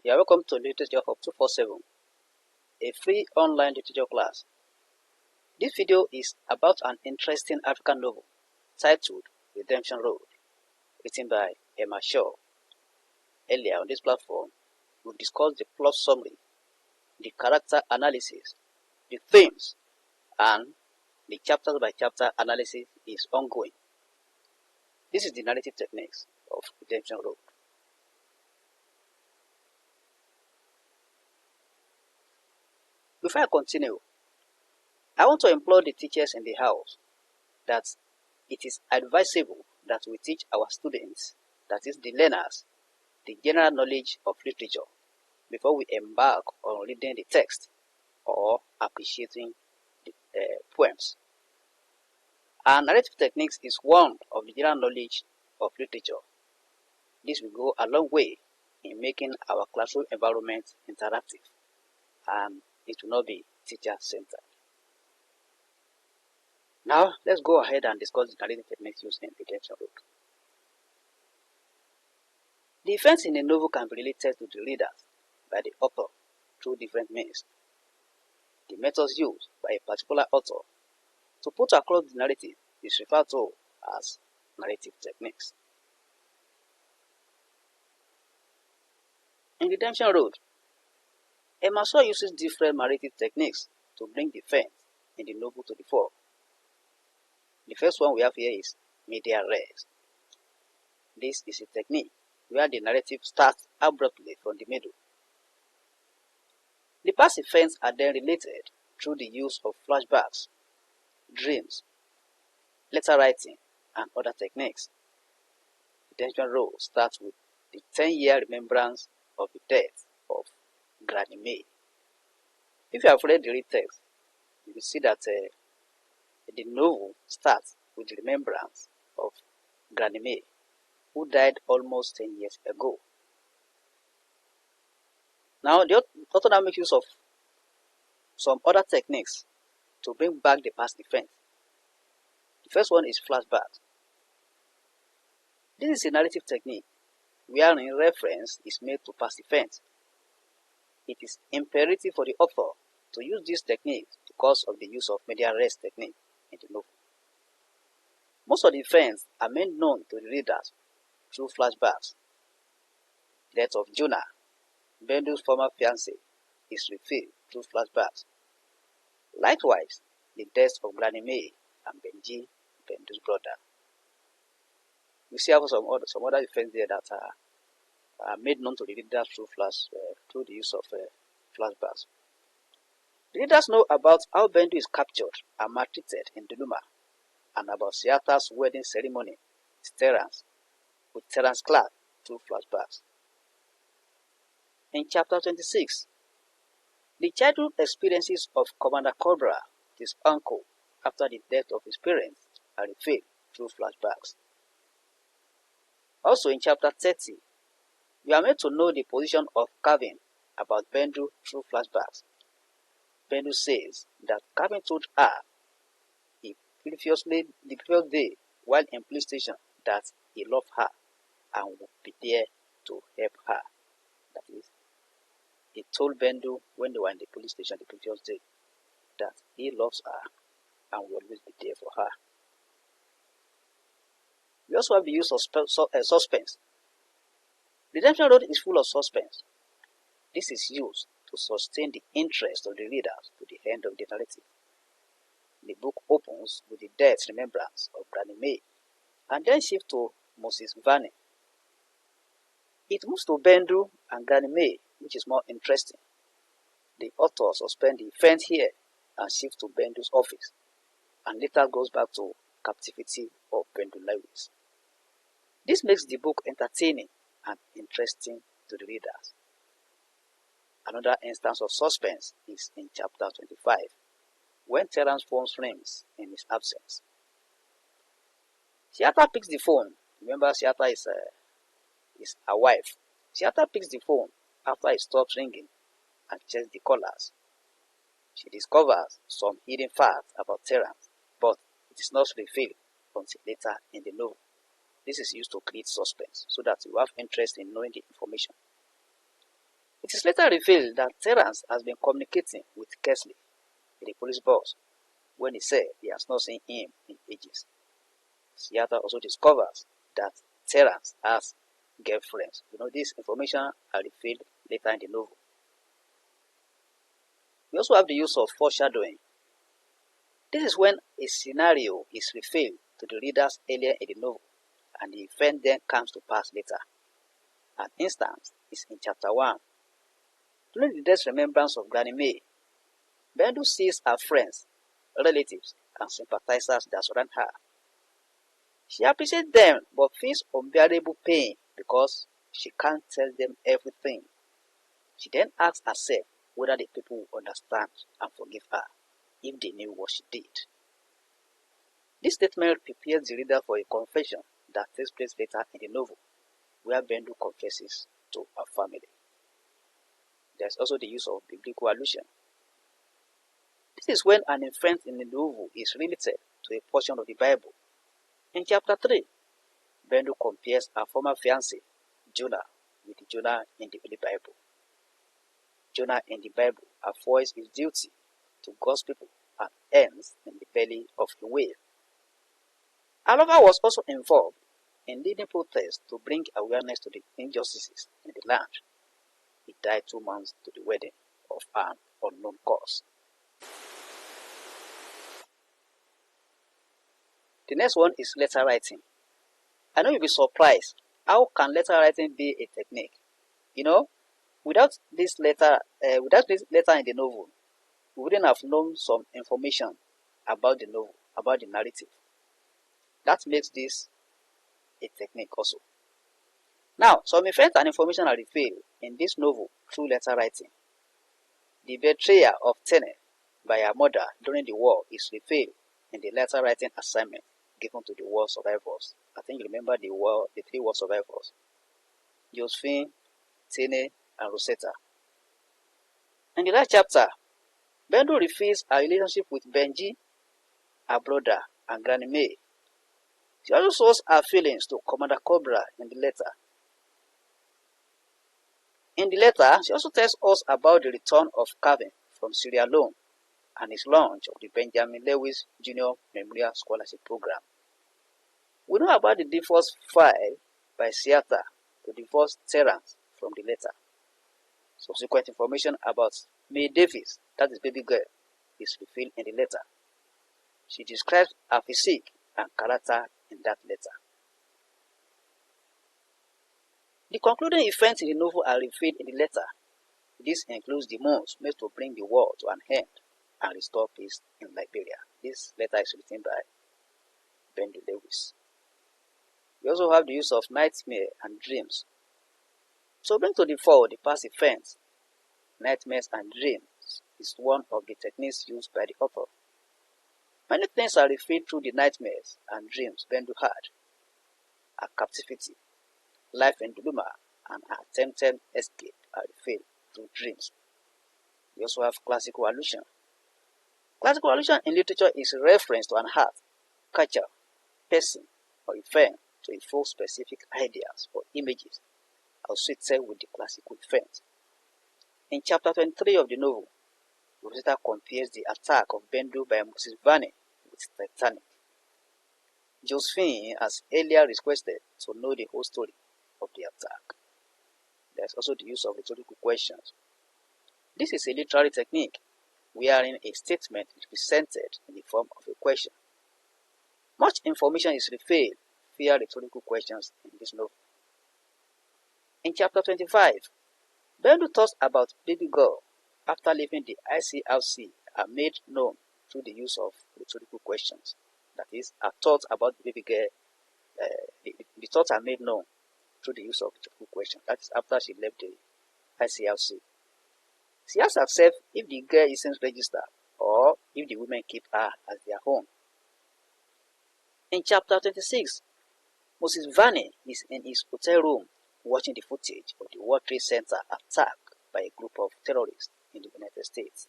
You are welcome to Literature Hub 247, a free online literature class. This video is about an interesting African novel titled Redemption Road, written by Elma Shaw. Earlier on this platform, we discussed the plot summary, the character analysis, the themes, and the chapter by chapter analysis is ongoing. This is the narrative techniques of Redemption Road. Before I continue, I want to implore the teachers in the house that it is advisable that we teach our students, that is the learners, the general knowledge of literature before we embark on reading the text or appreciating the poems. And narrative techniques is one of the general knowledge of literature. This will go a long way in making our classroom environment interactive, and it will not be teacher-centered. Now, let's go ahead and discuss the narrative techniques used in Redemption Road. The events in the novel can be related to the readers by the author through different means. The methods used by a particular author to put across the narrative is referred to as narrative techniques. In Redemption Road, Elma Shaw uses different narrative techniques to bring the events in the novel to the fore. The first one we have here is media res. This is a technique where the narrative starts abruptly from the middle. The past events are then related through the use of flashbacks, dreams, letter writing, and other techniques. Redemption Road starts with the 10-year remembrance of the death of Granny May. If you have read the read text, you will see that the novel starts with the remembrance of Granny May, who died almost 10 years ago. Now, the author now makes use of some other techniques to bring back the past events. The first one is flashback. This is a narrative technique wherein reference is made to past events. It is imperative for the author to use this technique because of the use of media res technique in the novel. Most of the events are made known to the readers through flashbacks. The death of Jonah, Bendu's former fiancée, is revealed through flashbacks. Likewise, the deaths of Granny May and Benji, Bendu's brother. We see also some other events there that are made known to the readers through the use of flashbacks. The readers know about how Bendu is captured and maltreated in Duluma, and about Siata's wedding ceremony with Terence Clark through flashbacks. In chapter 26, the childhood experiences of Commander Cobra, his uncle, after the death of his parents, are revealed through flashbacks. Also in chapter 30, we are made to know the position of Calvin about Bendu through flashbacks. Bendu says that Calvin told her the previous day while in police station that he loved her and would be there to help her. That is, he told Bendu when they were in the police station the previous day that he loves her and will always be there for her. We also have the use of suspense. Redemption Road is full of suspense. This is used to sustain the interest of the readers to the end of the narrative. The book opens with the death remembrance of Granny May and then shifts to Moses Vane. It moves to Bendu and Granny May, which is more interesting. The author suspends the event here and shifts to Bendu's office, and later goes back to captivity of Bendu Lewis. This makes the book entertaining and interesting to the readers. Another instance of suspense is in chapter 25, when Terence phones rings in his absence. Siata picks the phone. Remember, Siata is a wife. Siata picks the phone after it stops ringing and checks the callers. She discovers some hidden facts about Terence, but it is not revealed until later in the novel. This is used to create suspense so that you have interest in knowing the information. It is later revealed that Terence has been communicating with Kesley, the police boss, when he said he has not seen him in ages. Seattle also discovers that Terence has girlfriends. This information are revealed later in the novel. We also have the use of foreshadowing. This is when a scenario is revealed to the readers earlier in the novel, and the event then comes to pass later. An instance is in chapter 1. During the death remembrance of Granny May, Bendu sees her friends, relatives, and sympathizers that surround her. She appreciates them but feels unbearable pain because she can't tell them everything. She then asks herself whether the people will understand and forgive her if they knew what she did. This statement prepares the reader for a confession that takes place later in the novel, where Bendu confesses to her family. There is also the use of biblical allusion. This is when an event in the novel is related to a portion of the Bible. In chapter 3, Bendu compares her former fiancé, Jonah, with Jonah in the Holy Bible. Jonah in the Bible avoids his duty to God's people and ends in the belly of a whale. Her lover was also involved in leading protests to bring awareness to the injustices in the land. He died 2 months to the wedding of an unknown cause. The next one is letter writing. I know you'll be surprised. How can letter writing be a technique? Without this letter in the novel, we wouldn't have known some information about the novel, about the narrative. That makes this a technique also. Now, some events and information are revealed in this novel through letter writing. The betrayal of Tene by her mother during the war is revealed in the letter writing assignment given to the war survivors. I think you remember the 3 war survivors: Josephine, Tene, and Rosetta. In the last chapter, Bendu reveals her relationship with Benji, her brother, and Granny May. She also shows her feelings to Commander Cobra in the letter. In the letter, she also tells us about the return of Calvin from Sierra Leone and his launch of the Benjamin Lewis Jr. Memorial Scholarship Program. We know about the divorce filed by Seattle to divorce Terence from the letter. Subsequent information about May Davis, that is baby girl, is revealed in the letter. She describes her physique and character in that letter. The concluding events in the novel are revealed in the letter. This includes the moves made to bring the war to an end and restore peace in Liberia. This letter is written by Bendu Lewis. We also have the use of nightmare and dreams. So bring to the fore the past events. Nightmares and dreams is one of the techniques used by the author. Many things are revealed through the nightmares and dreams Bendu had. Her captivity, life in Duluma, and her attempted escape are revealed through dreams. We also have classical allusion. Classical allusion in literature is a reference to an art, culture, person, or event to evoke specific ideas or images associated with the classical event. In chapter 23 of the novel, Rosetta compares the attack of Bendu by Moses Vane with Titanic. Josephine has earlier requested to know the whole story of the attack. There is also the use of rhetorical questions. This is a literary technique wherein a statement is presented in the form of a question. Much information is revealed via rhetorical questions in this novel. In chapter 25, Bendu talks about baby girl after leaving the ICRC are made known through the use of rhetorical questions. That is, her thoughts about the baby girl, the thoughts are made known through the use of rhetorical questions. That is, after she left the ICRC. She asks herself if the girl isn't registered or if the women keep her as their own. In chapter 26, Moses Vane is in his hotel room watching the footage of the World Trade Center attack by a group of terrorists in the United States.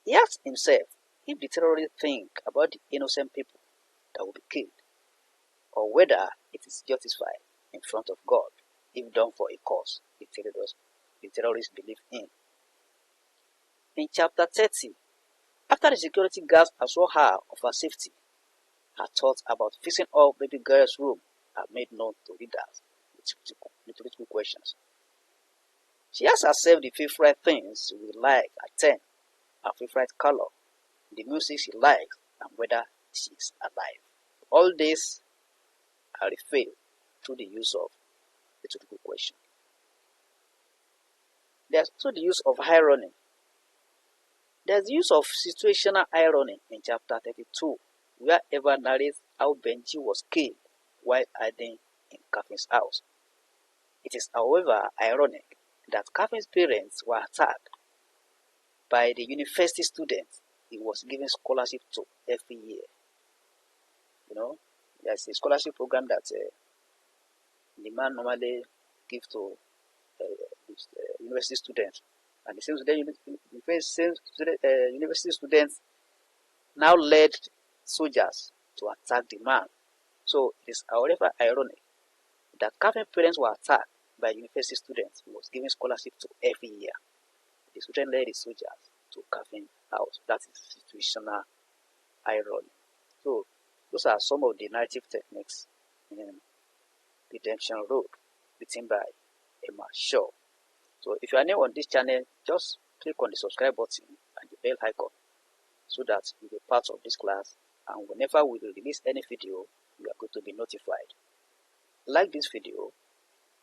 He asks himself if the terrorists think about the innocent people that will be killed, or whether it is justified in front of God if done for a cause the the terrorists believe in. In chapter 30, after the security guards assured her of her safety, her thoughts about fixing up baby girl's room are made known to readers with rhetorical questions. She asks herself the favorite things she would like at 10, her favorite color, the music she likes, and whether she is alive. All this are revealed through the use of rhetorical questions. There's also the use of irony. There's the use of situational irony in chapter 32, where Eva narrates how Benji was killed while hiding in Catherine's house. It is, however, ironic that Catherine's parents were attacked by the university students he was giving scholarship to every year. You know, there's a scholarship program that the man normally gives to university students, and the same university students now led soldiers to attack the man. So it is, however, ironic that Catherine's parents were attacked by university students who was giving scholarship to every year. The student led the soldiers to Catherine's house. That is situational irony. So those are some of the narrative techniques in Redemption Road, written by Elma Shaw. So if you are new on this channel, just click on the subscribe button and the bell icon so that you'll be part of this class, and whenever we will release any video, you are going to be notified. Like this video,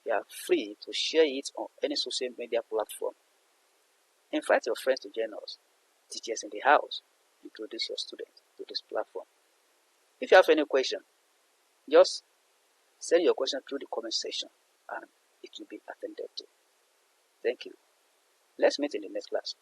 you are free to share it on any social media platform. Invite your friends to join us, teachers in the house, introduce your students to this platform. If you have any question, just send your question through the comment section and it will be attended to. Thank you. Let's meet in the next class.